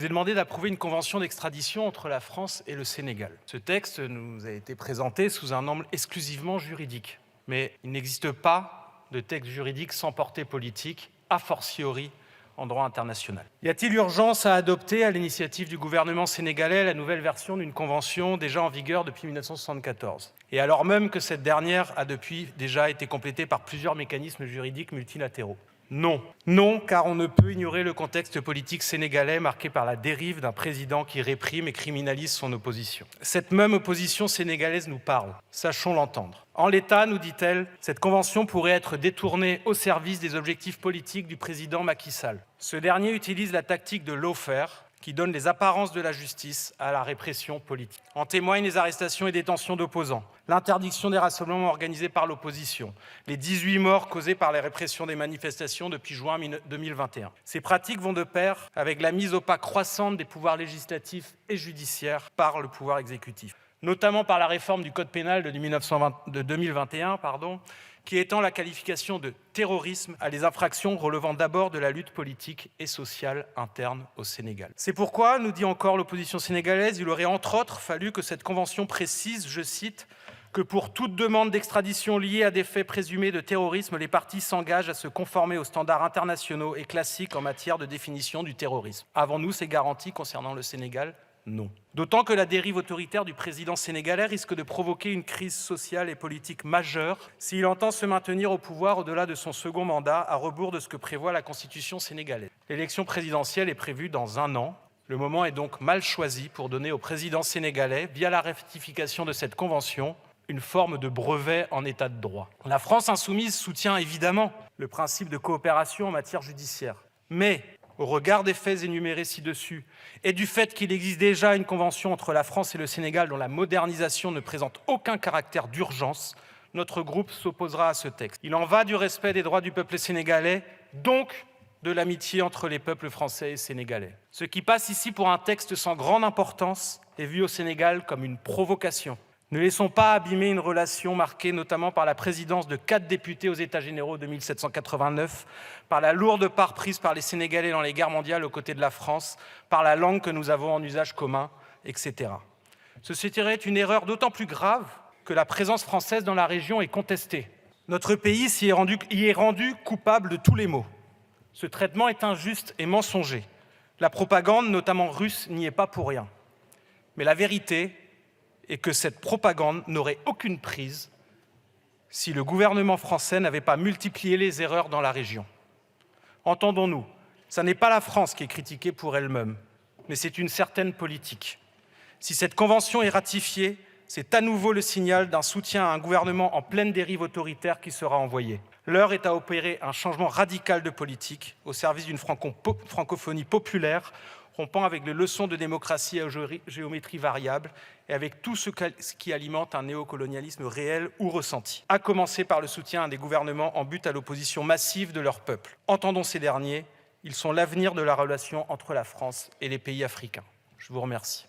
Je vous ai demandé d'approuver une convention d'extradition entre la France et le Sénégal. Ce texte nous a été présenté sous un angle exclusivement juridique. Mais il n'existe pas de texte juridique sans portée politique, a fortiori en droit international. Y a-t-il urgence à adopter, à l'initiative du gouvernement sénégalais, la nouvelle version d'une convention déjà en vigueur depuis 1974 ? Et alors même que cette dernière a depuis déjà été complétée par plusieurs mécanismes juridiques multilatéraux ? Non. Non, car on ne peut ignorer le contexte politique sénégalais marqué par la dérive d'un président qui réprime et criminalise son opposition. Cette même opposition sénégalaise nous parle. Sachons l'entendre. En l'état, nous dit-elle, cette convention pourrait être détournée au service des objectifs politiques du président Macky Sall. Ce dernier utilise la tactique de lawfare, qui donne les apparences de la justice à la répression politique. En témoignent les arrestations et détentions d'opposants, l'interdiction des rassemblements organisés par l'opposition, les 18 morts causés par les répressions des manifestations depuis juin 2021. Ces pratiques vont de pair avec la mise au pas croissante des pouvoirs législatifs et judiciaires par le pouvoir exécutif, notamment par la réforme du Code pénal de 2021, qui étend la qualification de terrorisme à les infractions relevant d'abord de la lutte politique et sociale interne au Sénégal. C'est pourquoi, nous dit encore l'opposition sénégalaise, il aurait entre autres fallu que cette convention précise, je cite, que pour toute demande d'extradition liée à des faits présumés de terrorisme, les parties s'engagent à se conformer aux standards internationaux et classiques en matière de définition du terrorisme. Avons-nous ces garanties concernant le Sénégal ? Non. D'autant que la dérive autoritaire du président sénégalais risque de provoquer une crise sociale et politique majeure s'il entend se maintenir au pouvoir au-delà de son second mandat, à rebours de ce que prévoit la Constitution sénégalaise. L'élection présidentielle est prévue dans 1 an. Le moment est donc mal choisi pour donner au président sénégalais, via la ratification de cette convention, une forme de brevet en état de droit. La France insoumise soutient évidemment le principe de coopération en matière judiciaire. Mais au regard des faits énumérés ci-dessus et du fait qu'il existe déjà une convention entre la France et le Sénégal dont la modernisation ne présente aucun caractère d'urgence, notre groupe s'opposera à ce texte. Il en va du respect des droits du peuple sénégalais, donc de l'amitié entre les peuples français et sénégalais. Ce qui passe ici pour un texte sans grande importance est vu au Sénégal comme une provocation. Ne laissons pas abîmer une relation marquée notamment par la présidence de 4 députés aux États généraux de 1789, par la lourde part prise par les Sénégalais dans les guerres mondiales aux côtés de la France, par la langue que nous avons en usage commun, etc. Ce serait une erreur d'autant plus grave que la présence française dans la région est contestée. Notre pays y est rendu coupable de tous les maux. Ce traitement est injuste et mensonger. La propagande, notamment russe, n'y est pas pour rien. Mais la vérité et que cette propagande n'aurait aucune prise si le gouvernement français n'avait pas multiplié les erreurs dans la région. Entendons-nous, ce n'est pas la France qui est critiquée pour elle-même, mais c'est une certaine politique. Si cette convention est ratifiée, c'est à nouveau le signal d'un soutien à un gouvernement en pleine dérive autoritaire qui sera envoyé. L'heure est à opérer un changement radical de politique au service d'une francophonie populaire, rompant avec les leçons de démocratie à géométrie variable et avec tout ce qui alimente un néocolonialisme réel ou ressenti, à commencer par le soutien à des gouvernements en but à l'opposition massive de leur peuple. Entendons ces derniers, ils sont l'avenir de la relation entre la France et les pays africains. Je vous remercie.